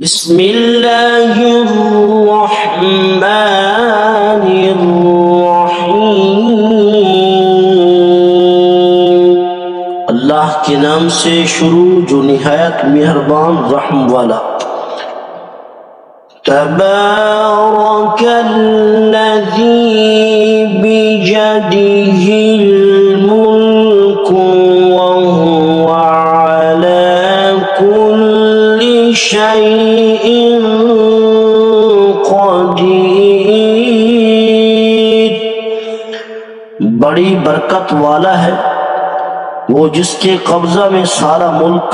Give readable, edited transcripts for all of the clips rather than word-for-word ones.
बिस्मिल्लाहिर्रहमानिर्रहीम। अल्लाह के नाम से शुरू जो निहायत मेहरबान रहम वाला। तबारकल्लज़ी बियदिहिल मुल्कु व हुवा अला कुल्लि शैइन क़दीर। बड़ी बरकत वाला है वो जिसके कब्जा में सारा मुल्क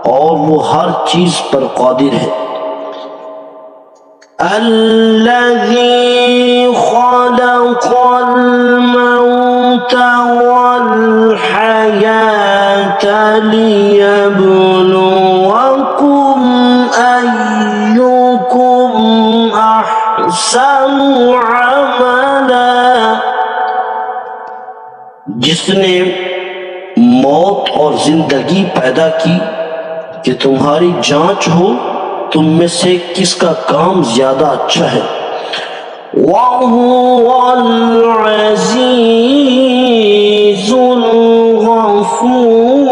और वो हर चीज पर कादिर है। अल्लज़ी ख़लक़ल मौत वल हयात लियब्लुवकुम अय्युकुम अहसनु अमला। जिसने मौत और जिंदगी पैदा की कि तुम्हारी जांच हो तुम में से किसका काम ज्यादा अच्छा है। वहुवल अज़ीज़ुल गफ़ूर।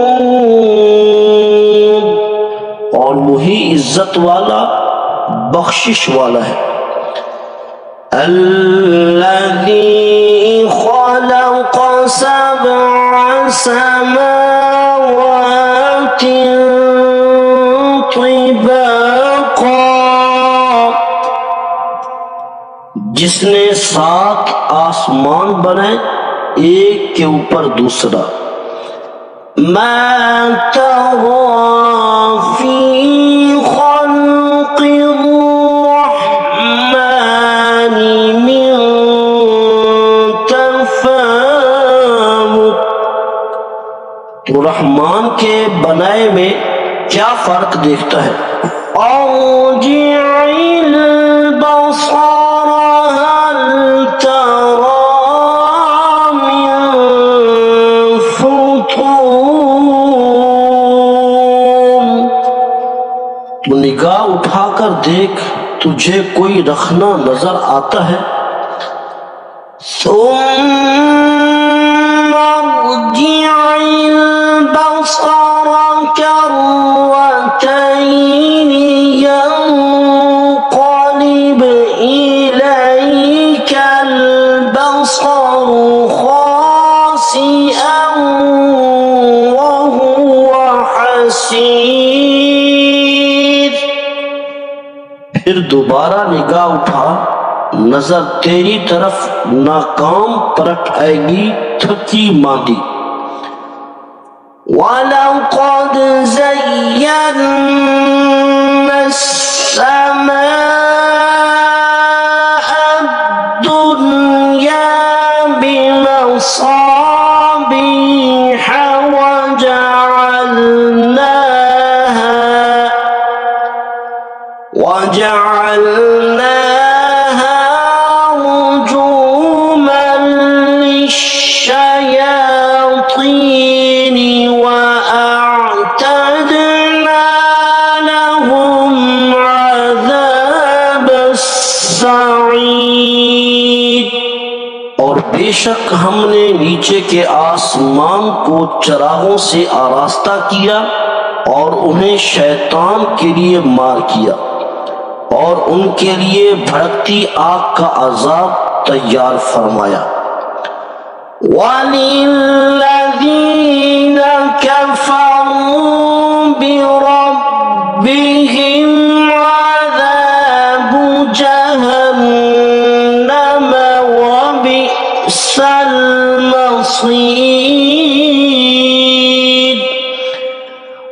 और वही इज्जत वाला बख्शिश वाला है। अल्लज़ी ख़लक़ सबअ समावातिन तिबाक़ा। जिसने 7 आसमान बनाए एक के ऊपर दूसरा। मा तरा फी ख़ल्क़िर्रहमानि मिन तफ़ावुत। तो रहमान के बनाए में क्या फर्क देखता है। औजिअल बसर हल तरा मिन फुतूर। तू निगाह उठाकर देख तुझे कोई रखना नजर आता है। सुम्मा अर्जिअल बसर कर्रतैन यंक़लिब इलैकल बसरु ख़ासिअन वहुवा हसीर। फिर दोबारा निगाह उठा नजर तेरी तरफ नाकाम परत आएगी थकी मांदी। वलक़द ज़य्यना अस्समाअ-दुन्या बिमसाबीह वजअलनाहा रुजुमन लिश्शयातीन वअअतदना लहुम अज़ाबस्सईर। और बेशक हमने नीचे के आसमान को चरागों से आरास्ता किया और उन्हें शैतान के लिए मार किया और उनके लिए भड़कती आग का अजाब तैयार फरमाया। वलिल्लज़ीन कफ़रू बिरब्बिहिम अज़ाबु जहन्नम वबिअसल मसीर।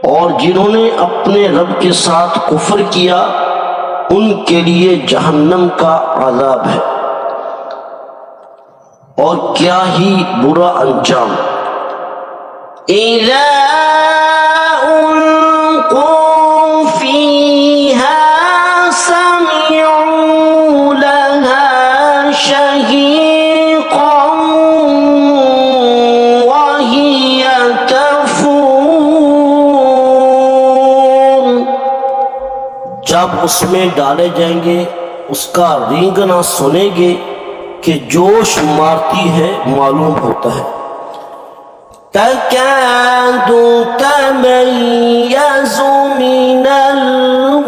और जिन्होंने अपने रब के साथ कुफ्र किया उनके लिए जहन्नम का अज़ाब है और क्या ही बुरा अंजाम। इज़ा उल्क़ू फ़ीहा समिअू लहा शहीक़न वहिय तफ़ूर। जब उसमें डाले जाएंगे उसका रेंगना सुनेंगे कि जोश मारती है मालूम होता है। तकादु तमय्यज़ु मिनल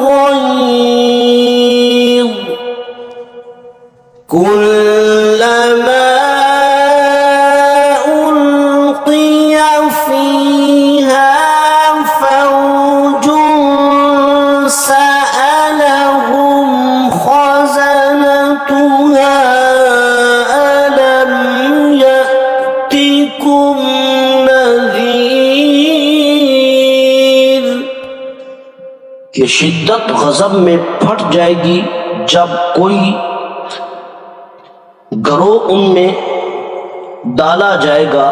ग़यज़ कुल्लमा उल्क़िया फ़ीहा फ़ौजुन सअलहुम ख़ज़नतुहा अलम यअतिकुम नज़ीर कि शिद्दत गज़ब में फट जाएगी जब कोई गरोह उनमें डाला जाएगा।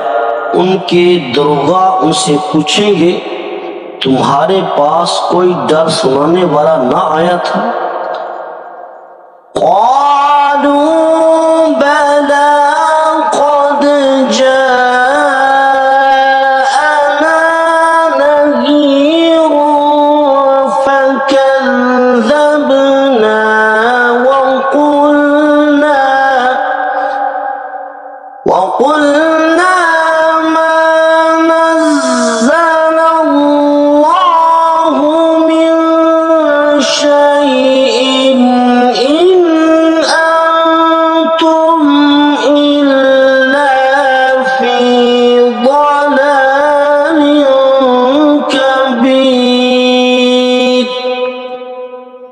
उनके दरोगा उनसे पूछेंगे तुम्हारे पास कोई डर सुनाने वाला ना आया था? क़ालू बला क़द जाअना नज़ीरुन फ़कज़्ज़बना وقلنا ما نزل الله من شيء إن أنتم إلا في ضلال كبير।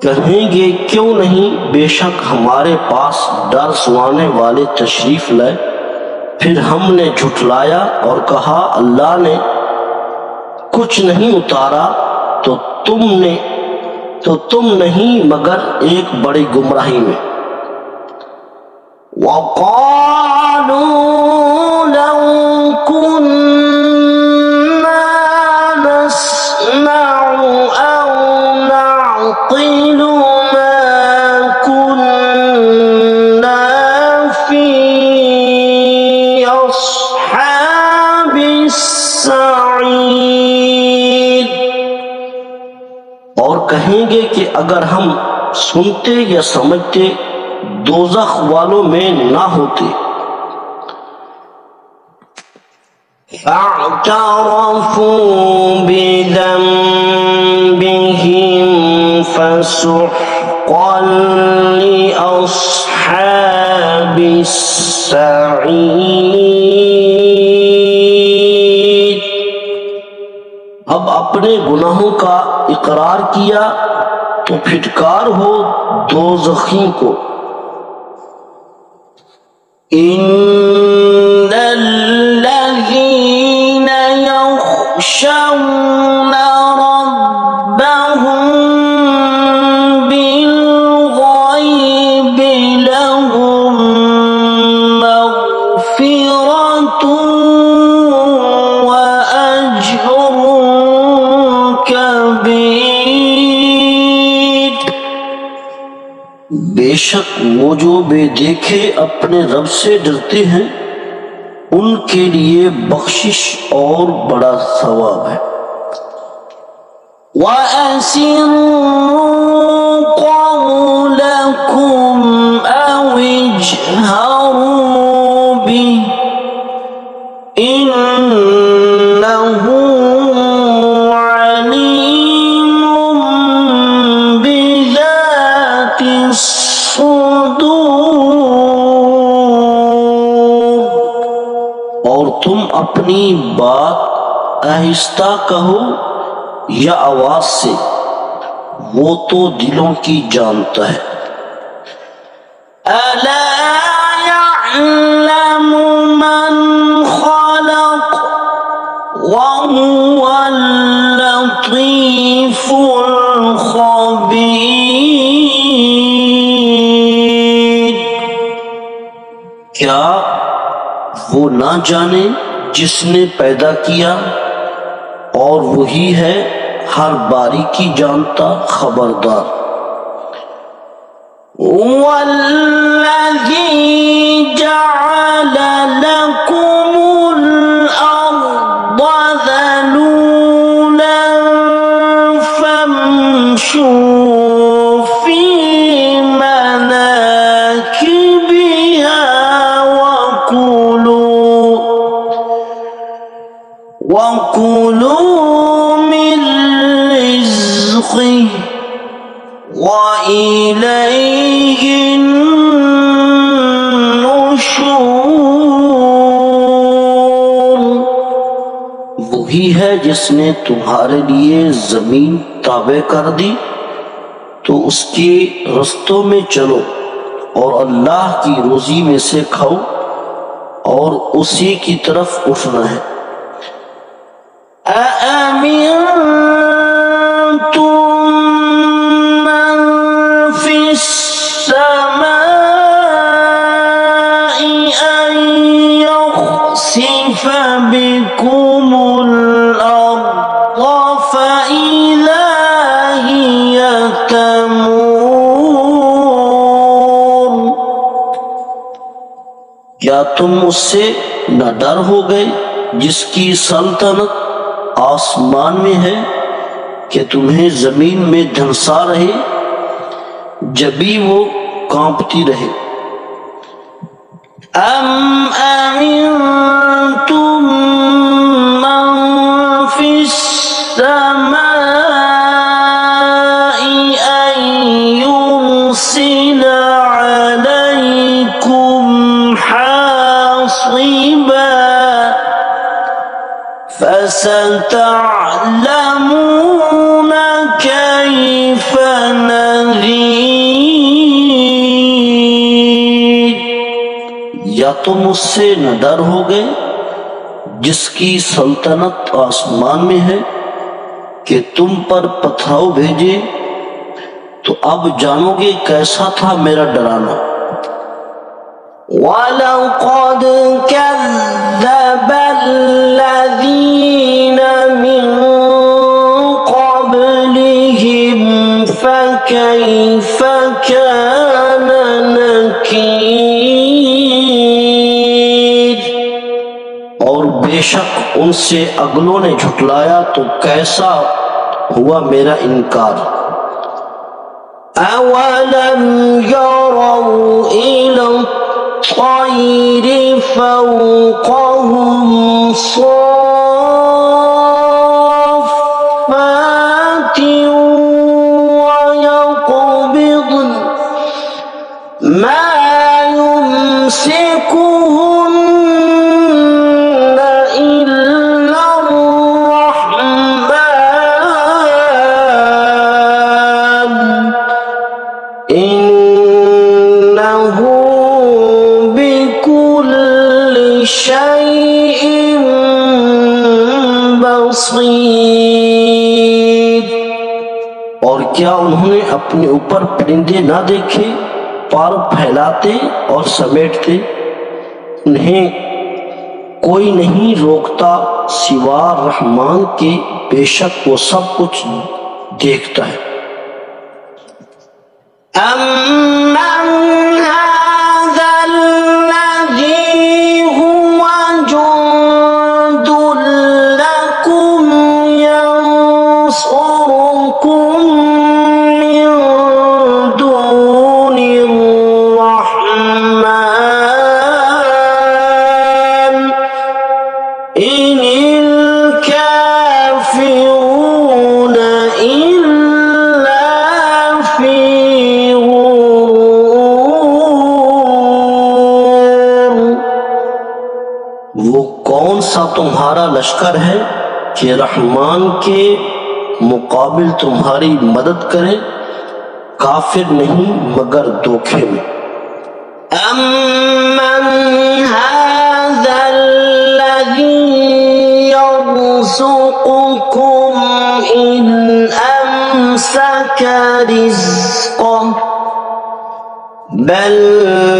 कहेंगे क्यों नहीं, बेशक हमारे पास डर सुनाने वाले तशरीफ लाए। फिर हमने झुठलाया और कहा अल्लाह ने कुछ नहीं उतारा तो तुम नहीं मगर एक बड़ी गुमराही में। वक़ालू लौ कुन्ना नस्मअु औ नअक़िलु मा कुन्ना फी और कहेंगे कि अगर हम सुनते या समझते दोज़ख वालों में ना होते। फ़अतरफ़ू बिज़ंबिहिम फ़सुह्क़न लिअस्हाबिस सईर। अब अपने गुनाहों का इकरार किया तो फिटकार हो दोज़खी को। इन्नल्लज़ीना यख़शौना रब्बहुम बिल-ग़ैबि लहुम मग़फ़िरतुन व अज्रुन कबीर। बेशक वो जो बेदेखे अपने रब से डरते हैं उनके लिए बख्शिश और बड़ा सवाब है। वअसिर्रू क़ौलकुम औ इजहरू बिही इन्नहु अलीमुम बिज़ातिस सुदूर। और तुम अपनी बात आहिस्ता कहो या आवाज से, वो तो दिलों की जानता है। अला यअलमु मन खलक़ व हुवल लतीफुल खबीर। क्या वो ना जाने जिसने पैदा किया और वही है हर बारीकी जानता खबरदार। वल्लज़ी जअल लकुमुल अर्द ज़लूलन फम्शू وإليه النشور। वही है जिसने तुम्हारे लिए जमीन ताबे कर दी, तो उसके रस्तों में चलो और अल्लाह की रोजी में से खाओ और उसी की तरफ उठना है। अअमिनतुम मन फिस्समाइ अन यख्सिफ बिकुमुल अर्द फइज़ा हिय तमूर। क्या तुम उससे न डर हो गए जिसकी सल्तनत आसमान में है कि तुम्हें जमीन में धंसा रहे जब भी वो कांपती रहे। अम अमिनतुम मन फिस्समाइ अन युरसिला अलैकुम हासिबा फसतअलमून कैफ नज़ीर। या तुम उससे न डर हो गए जिसकी सल्तनत आसमान में है कि तुम पर पथराव भेजे, तो अब जानोगे कैसा था मेरा डराना। वलक़द कज़्ज़ब الذين من قبلهم فكيف كان नकीर। और बेशक उनसे अगलों ने झुटलाया तो कैसा हुआ मेरा इनकार। अवलम यरौ इला الطير فوقهم صافات ويقبضن ما يمسكهن إلا الرحمن إنه शैء बसीर। और क्या उन्होंने अपने ऊपर परिंदे ना देखे, पार फैलाते और समेटते? उन्हें कोई नहीं रोकता सिवा रहमान के, बेशक वो सब कुछ देखता है। वो कौन सा तुम्हारा लश्कर है कि रहमान के मुकाबिल तुम्हारी मदद करे? काफिर नहीं मगर धोखे में। अम्मन हाज़ल्लज़ी यर्ज़ुक़ुकुम इन अमसक रिज़क़हु बल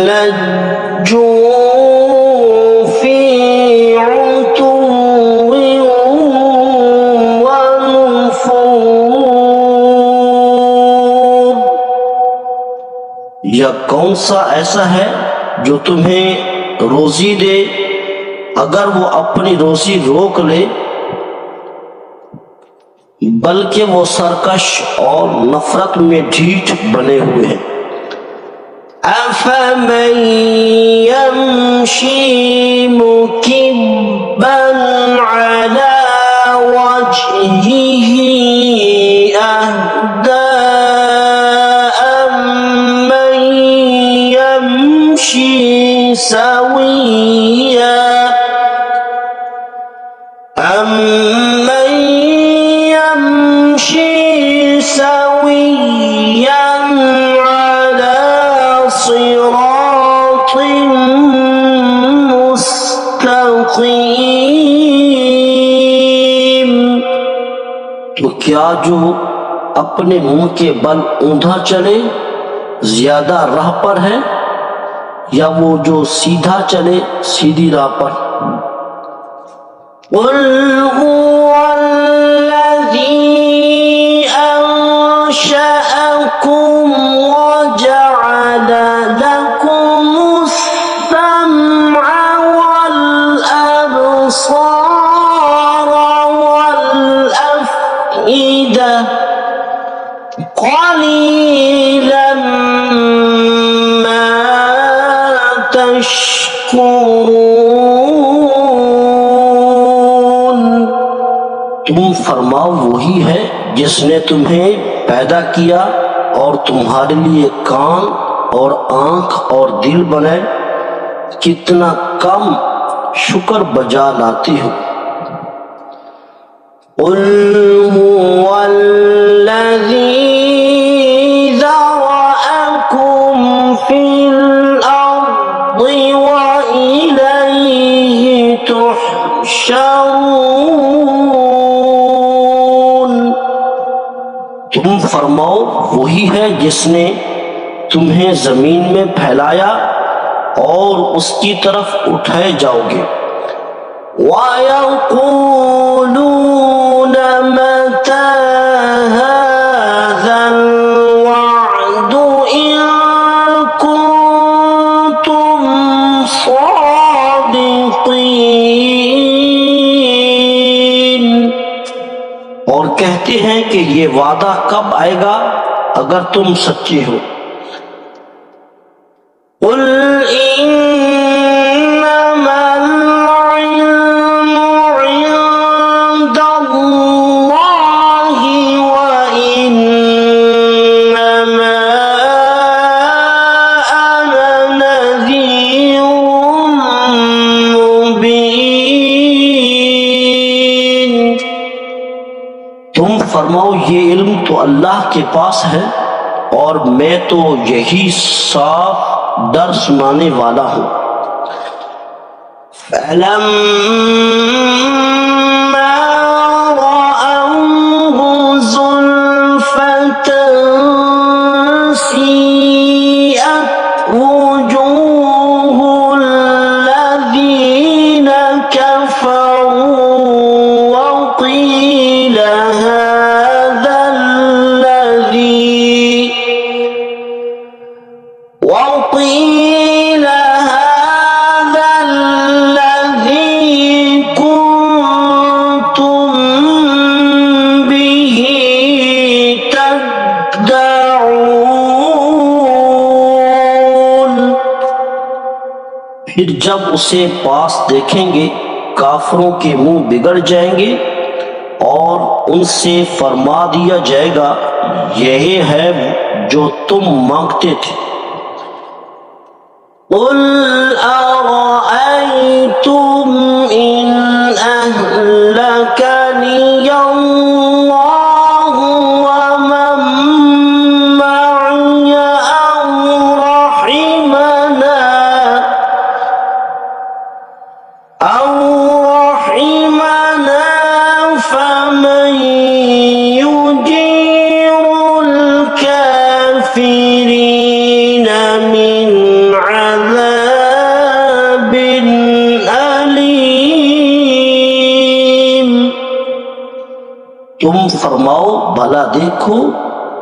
लज्जू या कौन सा ऐसा है जो तुम्हें रोजी दे अगर वो अपनी रोजी रोक ले, बल्कि वो सरकश और नफरत में ढीठ बने हुए हैं। अफ़मन यमशी मुकिब्बन अला वजहिही अहदा क्या जो अपने मुंह के बल ऊंधा चले ज्यादा राह पर है, या वो जो सीधा चले सीधी राह पर? कुल हुवल्लज़ी अंशअकुम वजअल लकुमुस्समअ वल अबसार वल अफ़इदा क़लीलन मा तशकुरून। तुम फरमाओ वही है जिसने तुम्हें पैदा किया और तुम्हारे लिए कान और आंख और दिल बनाए, कितना कम शुक्र बजा लाते हो। कुल हुवल्लज़ी ज़रअकुम फिल अर्ज़ि व इलैहि तुहशरून। तुम फरमाओ वही है जिसने तुम्हें जमीन में फैलाया और उसकी तरफ उठाए जाओगे। वयक़ूलून मता हाज़ल वअदु इन कुन्तुम सादिक़ीन। और कहते हैं कि ये वादा कब आएगा अगर तुम सच्चे हो। कुल इन्नमल इल्मु इंदल्लाहि व इन्नमा अना नज़ीरुम मुबीन। तुम फरमाओ ये इल्म तो अल्लाह के पास है और मैं तो यही साफ डर सुनाने वाला हूँ। फलम्मा रअऊहु ज़ुल्फ़तन सीअत वुजूहुल लज़ीना कफ़रू वक़ील هذا الذي كنتم به تدعون। फिर जब उसे पास देखेंगे काफरों के मुंह बिगड़ जाएंगे और उनसे फरमा दिया जाएगा यही है जो तुम मांगते थे। قل أرأيتم إن أهلكني الله ومن معي أو رحمنا فمن يجير الكافرين من عذاب أليم। तुम फरमाओ भला देखो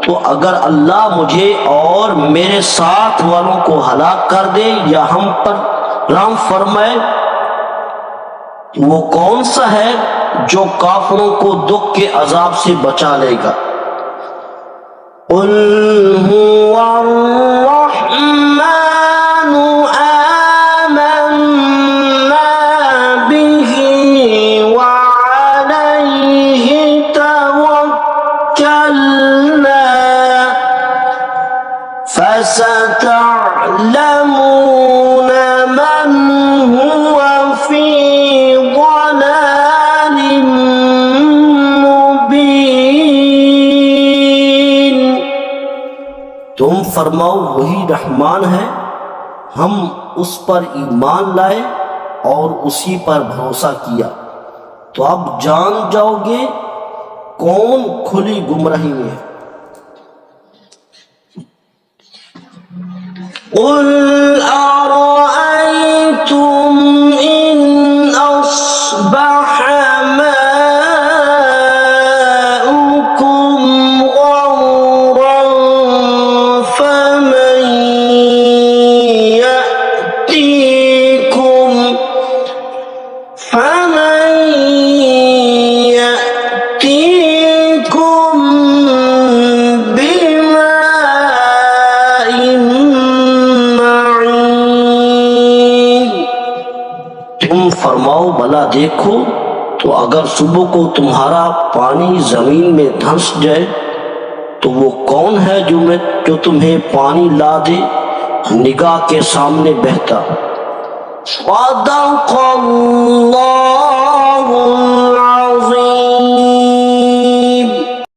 तो अगर अल्लाह मुझे और मेरे साथ वालों को हलाक कर दे या हम पर रहम फरमाए, वो कौन सा है जो काफिरों को दुख के अजाब से बचा लेगा। कुल हुवर्रहमानु आमन्ना बिही व अलैहि तवक्कलना फसतअलमून मन हुवा फी तुम फरमाओ वही रहमान है, हम उस पर ईमान लाए और उसी पर भरोसा किया, तो अब जान जाओगे कौन खुली गुमराही में है। قل أرأيتم إن أصبح ماؤكم غورا فمن يأتيكم بماء معين। तुम फरमाओ भला देखो तो अगर सुबह को तुम्हारा पानी जमीन में धंस जाए तो वो कौन है जो तुम्हें पानी ला दे निगाह के सामने बहता। सदक़ल्लाहुल